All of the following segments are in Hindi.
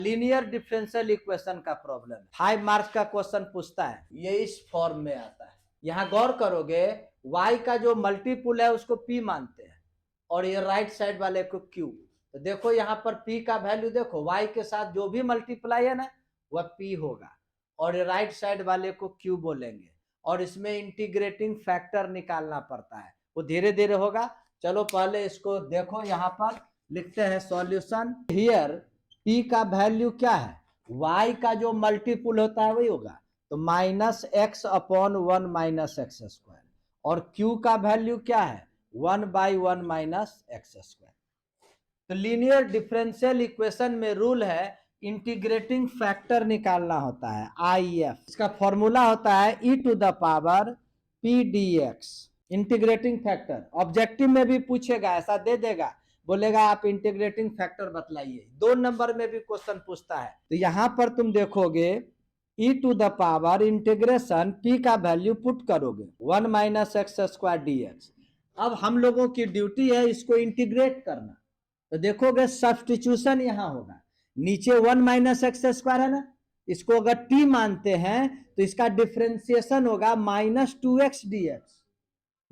लीनियर डिफरेंशियल इक्वेशन का प्रॉब्लम है, 5 मार्क्स का क्वेश्चन पूछता है, ये इस फॉर्म में आता है। यहां गौर करोगे, y का जो मल्टीपुल है उसको p मानते हैं और ये राइट साइड वाले को q। तो देखो यहाँ पर p का वैल्यू देखो, y के साथ जो भी मल्टीप्लाई है ना वह p होगा और ये राइट साइड वाले को q बोलेंगे और इसमें इंटीग्रेटिंग फैक्टर निकालना पड़ता है, वो धीरे धीरे होगा। चलो पहले इसको देखो, यहाँ पर लिखते हैं सॉल्यूशन। हियर p का वैल्यू क्या है, y का जो मल्टीपुल होता है वही होगा, तो -x/1 माइनस एक्स स्क्वायर, और q का वैल्यू क्या है 1/1 माइनस एक्स स्क्वायर। तो लीनियर डिफरेंशियल इक्वेशन में रूल है इंटीग्रेटिंग फैक्टर निकालना होता है, IF। इसका फॉर्मूला होता है e⁻p dx। Integrating factor objective में भी पूछेगा, ऐसा दे देगा, बोलेगा आप इंटीग्रेटिंग फैक्टर बतलाइए। 2 नंबर में भी क्वेश्चन पूछता है। तो यहां पर तुम देखोगे e⁻ इंटीग्रेशन p का वैल्यू पुट करोगे 1 माइनस एक्स स्क्वायर dx। अब हम लोगों की ड्यूटी है इसको इंटीग्रेट करना। तो देखोगे सब्स्टिट्यूशन यहां होगा, नीचे 1 माइनस एक्स स्क्वायर है ना, इसको अगर t मानते हैं तो इसका डिफ्रेंसिएशन होगा -2x dx।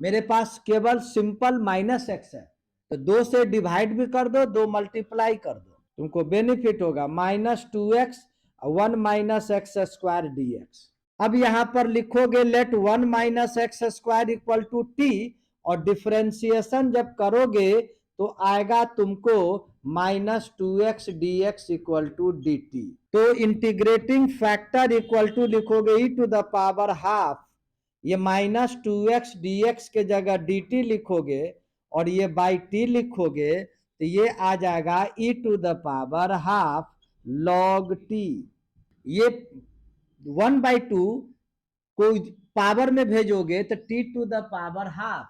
मेरे पास केवल सिंपल माइनस एक्स है, तो 2 से डिवाइड भी कर दो, 2 मल्टीप्लाई कर दो, तुमको बेनिफिट होगा -2x 1 minus x square dx। अब यहां पर लिखोगे let 1 minus x square equal to t, और डिफ्रेंसिएशन जब करोगे तो आएगा तुमको -2x dx equal to dt। तो इंटीग्रेटिंग फैक्टर इक्वल टू लिखोगे e⁻½ ये -2x dx के जगह dt लिखोगे और ये बाई t लिखोगे, तो ये आ जाएगा e⁻½ log t। ये 1/2 को पावर में भेजोगे तो t⁻½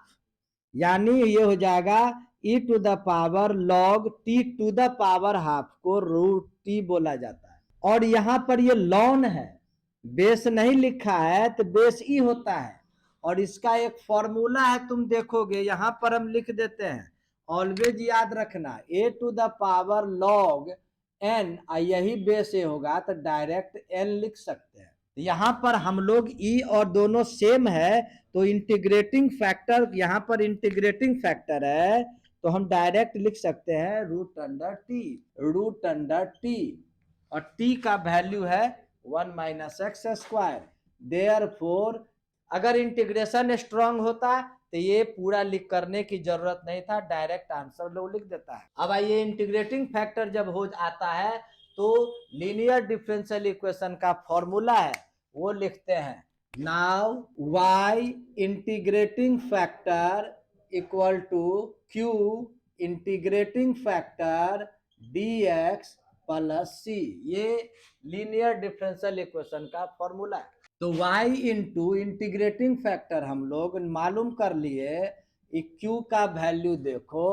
यानी ये हो जाएगा e⁻log t⁻½ को √t बोला जाता है। और यहां पर ये लॉन है, बेस नहीं लिखा है तो बेस ई होता है, और इसका एक फॉर्मूला है, तुम देखोगे यहां पर हम लिख देते हैं, ऑलवेज याद रखना a⁻log n, यही बेस ए होगा तो डायरेक्ट n लिख सकते हैं। यहां पर हम लोग ई और दोनों सेम है, तो इंटीग्रेटिंग फैक्टर, यहां पर इंटीग्रेटिंग फैक्टर है तो हम डायरेक्ट लिख सकते हैं √t, और t का वैल्यू है 1 माइनस एक्स स्क्वायर। देयरफॉर अगर इंटीग्रेशन स्ट्रांग होता तो ये पूरा लिख करने की जरूरत नहीं था, डायरेक्ट आंसर लोग लिख देता है। अब आइए इंटीग्रेटिंग फैक्टर जब हो आता है तो लीनियर डिफरेंशियल इक्वेशन का फॉर्मूला है वो लिखते हैं, now y integrating factor equal to q integrating factor dx plus c। ये लीनियर डिफरेंशियल इक्वेशन का फॉर्मूला है। तो y इंटू इंटीग्रेटिंग फैक्टर हम लोग मालूम कर लिए, q का वैल्यू देखो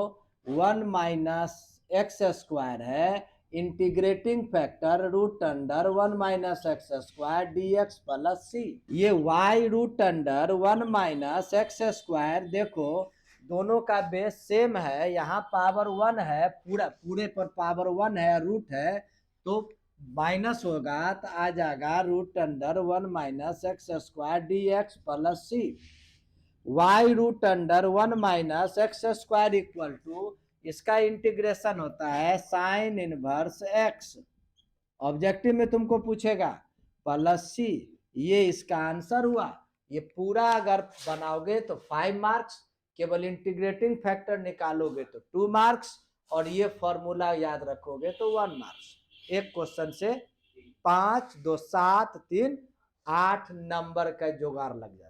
1 माइनस एक्स स्क्वायर है, integrating factor √1 minus x square dx plus c। ये y √1 माइनस एक्स स्क्वायर, देखो दोनों का बेस सेम है, यहाँ पावर 1 है, पूरे पर पावर 1 है, रूट है, तो माइनस होगा तो आ जाएगा √1 minus x square dx plus c। y √1 minus x square equal to, इसका इंटीग्रेशन होता है साइन इनवर्स x, ऑब्जेक्टिव में तुमको पूछेगा, प्लस c। ये इसका आंसर हुआ। ये पूरा अगर बनाओगे तो 5 मार्क्स, केवल इंटीग्रेटिंग फैक्टर निकालोगे तो 2 मार्क्स, और ये फॉर्मूला याद रखोगे तो 1 मार्क्स। एक क्वेश्चन से 5, 2, 7, 3, 8 नंबर का जुगाड़ लग जाता है।